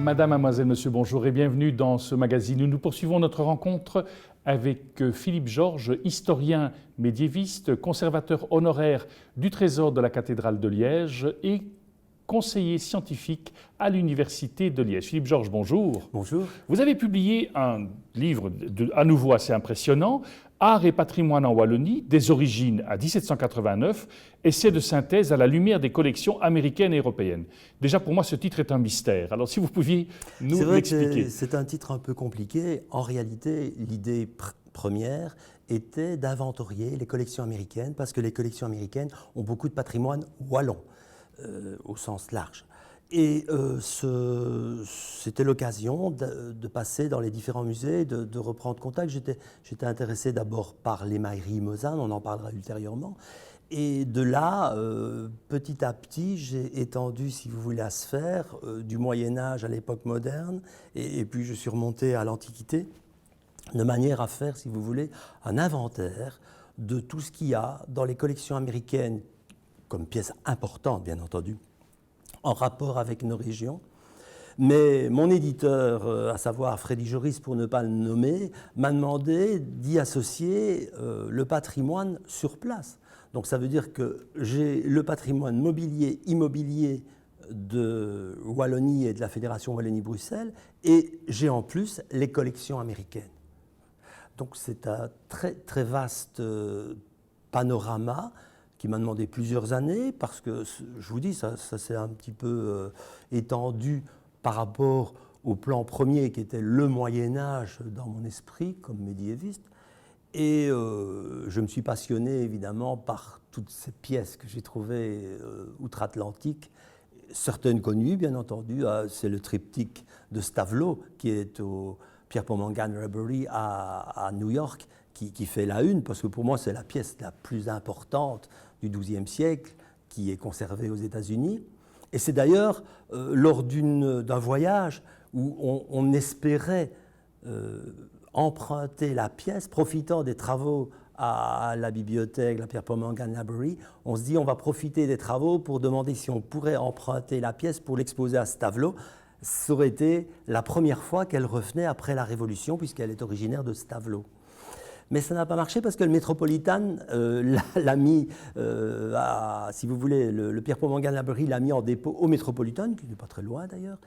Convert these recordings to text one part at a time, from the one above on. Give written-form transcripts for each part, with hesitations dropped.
Madame, Mademoiselle, Monsieur, bonjour et bienvenue dans ce magazine où nous poursuivons notre rencontre avec Philippe Georges, historien médiéviste, conservateur honoraire du Trésor de la cathédrale de Liège et conseiller scientifique à l'Université de Liège. Philippe Georges, bonjour. Bonjour. Vous avez publié un livre à nouveau assez impressionnant, Art et patrimoine en Wallonie, des origines à 1789, essai de synthèse à la lumière des collections américaines et européennes. Déjà, pour moi, ce titre est un mystère. Alors, si vous pouviez nous l'expliquer. C'est un titre un peu compliqué. En réalité, l'idée première était d'inventorier les collections américaines, parce que les collections américaines ont beaucoup de patrimoine wallon, au sens large. Et c'était l'occasion de passer dans les différents musées, de reprendre contact. J'étais intéressé d'abord par l'émaillerie Mosane, on en parlera ultérieurement. Et de là, petit à petit, j'ai étendu, si vous voulez, la sphère du Moyen-Âge à l'époque moderne, et puis je suis remonté à l'Antiquité, de manière à faire, si vous voulez, un inventaire de tout ce qu'il y a dans les collections américaines, comme pièces importantes, bien entendu, en rapport avec nos régions. Mais mon éditeur, à savoir Freddy Joris, pour ne pas le nommer, m'a demandé d'y associer le patrimoine sur place. Donc ça veut dire que j'ai le patrimoine mobilier, immobilier de Wallonie et de la Fédération Wallonie-Bruxelles, et j'ai en plus les collections américaines. Donc c'est un très, très vaste panorama qui m'a demandé plusieurs années, parce que, je vous dis, ça s'est un petit peu étendu par rapport au plan premier, qui était le Moyen-Âge dans mon esprit, comme médiéviste. Et je me suis passionné, évidemment, par toutes ces pièces que j'ai trouvées outre-Atlantique, certaines connues, bien entendu. C'est le triptyque de Stavelot, qui est au Pierpont Morgan Library à New York, qui fait la une, parce que pour moi, c'est la pièce la plus importante du XIIe siècle, qui est conservée aux États-Unis. Et c'est d'ailleurs lors d'un voyage où on espérait emprunter la pièce, profitant des travaux à la bibliothèque, la Pierpont Morgan Library, on se dit on va profiter des travaux pour demander si on pourrait emprunter la pièce pour l'exposer à Stavelot. Ça aurait été la première fois qu'elle revenait après la Révolution, puisqu'elle est originaire de Stavelot. Mais ça n'a pas marché parce que le Metropolitan l'a mis, si vous voulez, le Pierpont Morgan Library l'a mis en dépôt au Metropolitan, qui n'est pas très loin d'ailleurs.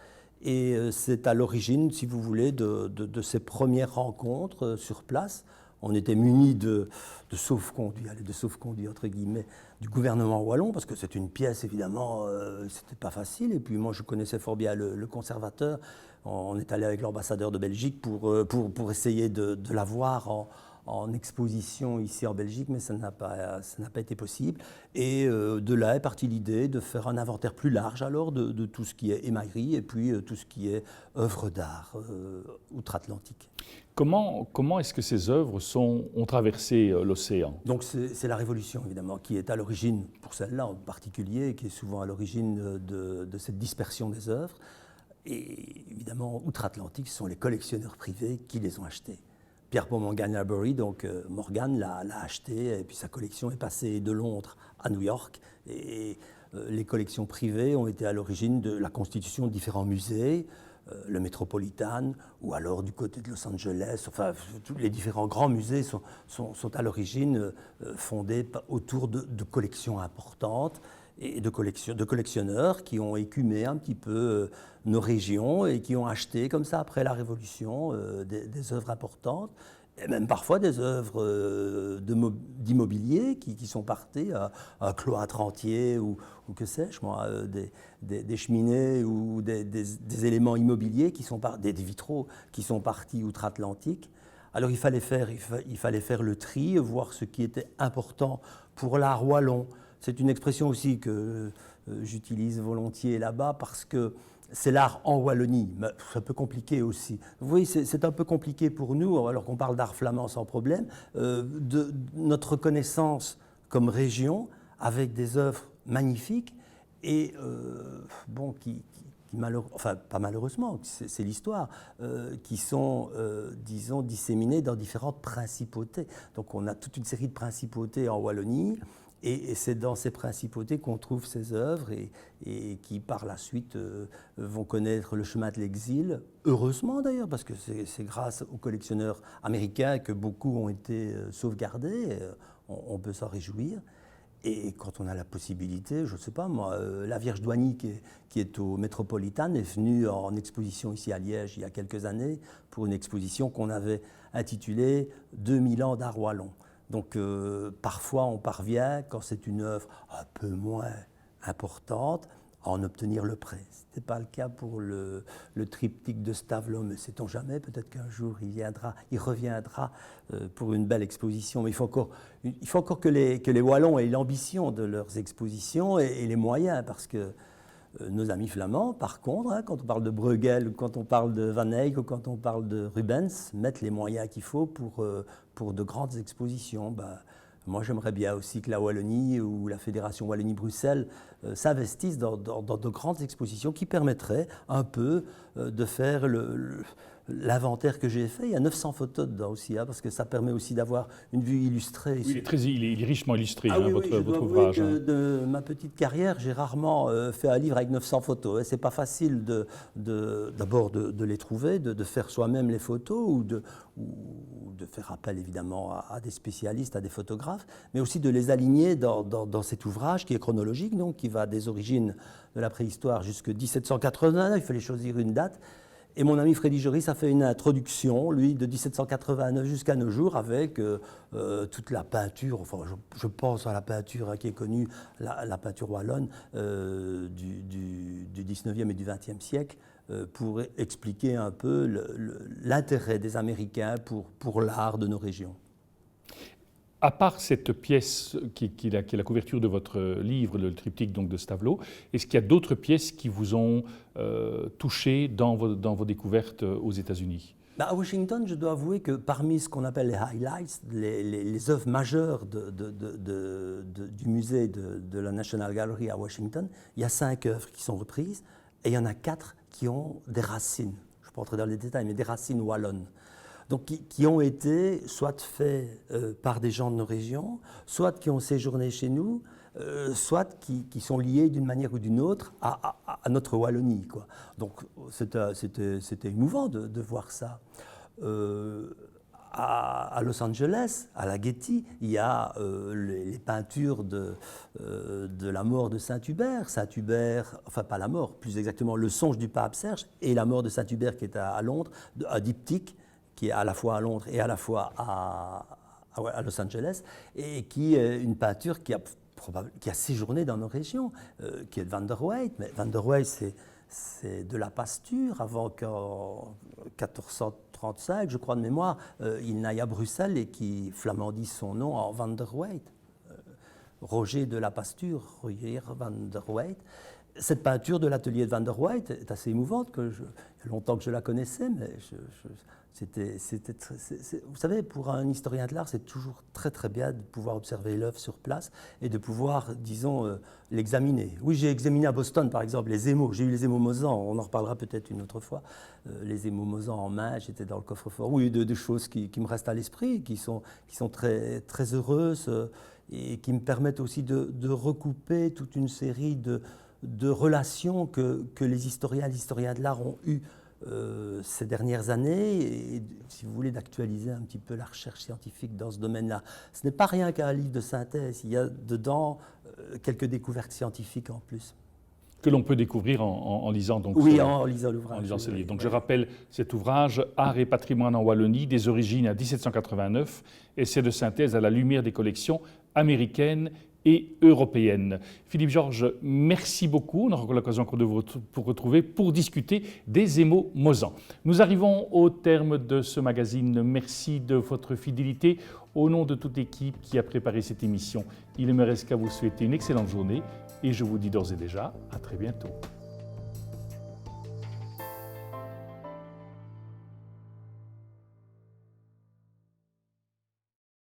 Et c'est à l'origine, si vous voulez, de ces premières rencontres sur place. On était munis de sauf-conduit, entre guillemets, du gouvernement wallon, parce que c'est une pièce, évidemment, c'était pas facile. Et puis moi, je connaissais fort bien le conservateur. On est allé avec l'ambassadeur de Belgique pour essayer de la voir en exposition ici en Belgique, mais ça n'a pas été possible. Et de là est partie l'idée de faire un inventaire plus large alors de tout ce qui est émaillerie et puis tout ce qui est œuvres d'art outre-Atlantique. Comment est-ce que ces œuvres ont traversé l'océan? Donc c'est la Révolution, évidemment, qui est à l'origine, pour celle-là en particulier, qui est souvent à l'origine de cette dispersion des œuvres. Et évidemment, outre-Atlantique, ce sont les collectionneurs privés qui les ont achetées. Pierpont Morgan Library, donc Morgan l'a acheté, et puis sa collection est passée de Londres à New York. Et les collections privées ont été à l'origine de la constitution de différents musées, le Metropolitan, ou alors du côté de Los Angeles. Enfin, tous les différents grands musées sont à l'origine fondés autour de collections importantes et de collectionneurs qui ont écumé un petit peu nos régions et qui ont acheté comme ça après la Révolution des œuvres importantes, et même parfois des œuvres d'immobilier qui sont parties à un cloître entier ou que sais-je moi, des cheminées ou des éléments immobiliers des vitraux qui sont partis outre-Atlantique. Alors il fallait faire le tri, voir ce qui était important pour l'art wallon. C'est une expression aussi que j'utilise volontiés là-bas parce que c'est l'art en Wallonie. Mais c'est un peu compliqué aussi. Vous voyez, c'est un peu compliqué pour nous, alors qu'on parle d'art flamand sans problème, de notre connaissance comme région avec des œuvres magnifiques et enfin pas malheureusement, c'est l'histoire, qui sont, disons, disséminées dans différentes principautés. Donc on a toute une série de principautés en Wallonie, Et c'est dans ces principautés qu'on trouve ces œuvres et qui, par la suite, vont connaître le chemin de l'exil. Heureusement d'ailleurs, parce que c'est grâce aux collectionneurs américains que beaucoup ont été sauvegardés. On peut s'en réjouir. Et quand on a la possibilité, je ne sais pas moi, la Vierge d'Oigny qui est au Metropolitan est venue en exposition ici à Liège il y a quelques années pour une exposition qu'on avait intitulée « 2000 ans d'art wallon ». Donc parfois on parvient, quand c'est une œuvre un peu moins importante, à en obtenir le prêt. Ce n'était pas le cas pour le triptyque de Stavelot, mais sait-on jamais, peut-être qu'un jour il reviendra pour une belle exposition. Mais il faut encore que les Wallons aient l'ambition de leurs expositions et les moyens, parce que nos amis flamands, par contre, hein, quand on parle de Bruegel, ou quand on parle de Van Eyck, ou quand on parle de Rubens, mettent les moyens qu'il faut pour de grandes expositions. Moi, j'aimerais bien aussi que la Wallonie ou la Fédération Wallonie-Bruxelles s'investissent dans de grandes expositions qui permettraient un peu de faire l'inventaire que j'ai fait. Il y a 900 photos dedans aussi, hein, parce que ça permet aussi d'avoir une vue illustrée. Oui, il est richement illustré, votre ouvrage. Hein. De ma petite carrière, j'ai rarement fait un livre avec 900 photos. Ce n'est pas facile d'abord de les trouver, de faire soi-même les photos ou de faire appel évidemment à des spécialistes, à des photographes, mais aussi de les aligner dans cet ouvrage qui est chronologique, donc qui va des origines de la préhistoire jusqu'à 1789. Il fallait choisir une date. Et mon ami Freddy Joris a fait une introduction, lui, de 1789 jusqu'à nos jours, avec toute la peinture, enfin je pense à la peinture qui est connue, la peinture wallonne du 19e et du 20e siècle, pour expliquer un peu l'intérêt des Américains pour l'art de nos régions. À part cette pièce qui est la couverture de votre livre, le triptyque donc de Stavelot, est-ce qu'il y a d'autres pièces qui vous ont touché dans vos découvertes aux États-Unis ? À Washington, je dois avouer que parmi ce qu'on appelle les highlights, les œuvres majeures du musée de la National Gallery à Washington, il y a 5 œuvres qui sont reprises et il y en a 4 qui ont des racines. Je ne vais pas entrer dans les détails, mais des racines wallonnes. Donc, qui ont été soit faits par des gens de nos régions, soit qui ont séjourné chez nous, soit qui sont liés d'une manière ou d'une autre à notre Wallonie, quoi. Donc c'était émouvant de voir ça. À Los Angeles, à la Getty, il y a les peintures de la mort de Saint-Hubert. Saint-Hubert, enfin pas la mort, plus exactement le songe du pape Serge et la mort de Saint-Hubert qui est à Londres, un diptyque qui est à la fois à Londres et à la fois à Los Angeles, et qui est une peinture qui a séjourné dans nos régions, qui est de Van der Weydt. Mais Van der Weydt, c'est de la pasture, avant qu'en 1435, je crois de mémoire, il n'aille à Bruxelles et qui flamandise son nom en Van der Weydt. Roger de la Pasture, Roger Van der Weydt. Cette peinture de l'atelier de Van der Weydt est assez émouvante, il y a longtemps que je la connaissais, mais vous savez, pour un historien de l'art, c'est toujours très très bien de pouvoir observer l'œuvre sur place et de pouvoir, disons, l'examiner. Oui, j'ai examiné à Boston, par exemple, les émaux. J'ai eu les émaux Mosan, on en reparlera peut-être une autre fois. Les émaux Mosan en main, j'étais dans le coffre-fort. Oui, des choses qui me restent à l'esprit, qui sont très, très heureuses et qui me permettent aussi de recouper toute une série de relations que les historiens de l'art ont eues ces dernières années, et si vous voulez, d'actualiser un petit peu la recherche scientifique dans ce domaine-là. Ce n'est pas rien qu'un livre de synthèse, il y a dedans quelques découvertes scientifiques en plus. Que l'on peut découvrir en lisant donc en lisant l'ouvrage. En lisant ce livre. Donc je rappelle cet ouvrage « Art et patrimoine en Wallonie, des origines à 1789, essai de synthèse à la lumière des collections américaines et européenne ». Philippe Georges, merci beaucoup. On aura l'occasion encore de vous retrouver pour discuter des émaux Mosan. Nous arrivons au terme de ce magazine. Merci de votre fidélité. Au nom de toute l'équipe qui a préparé cette émission, il ne me reste qu'à vous souhaiter une excellente journée et je vous dis d'ores et déjà à très bientôt.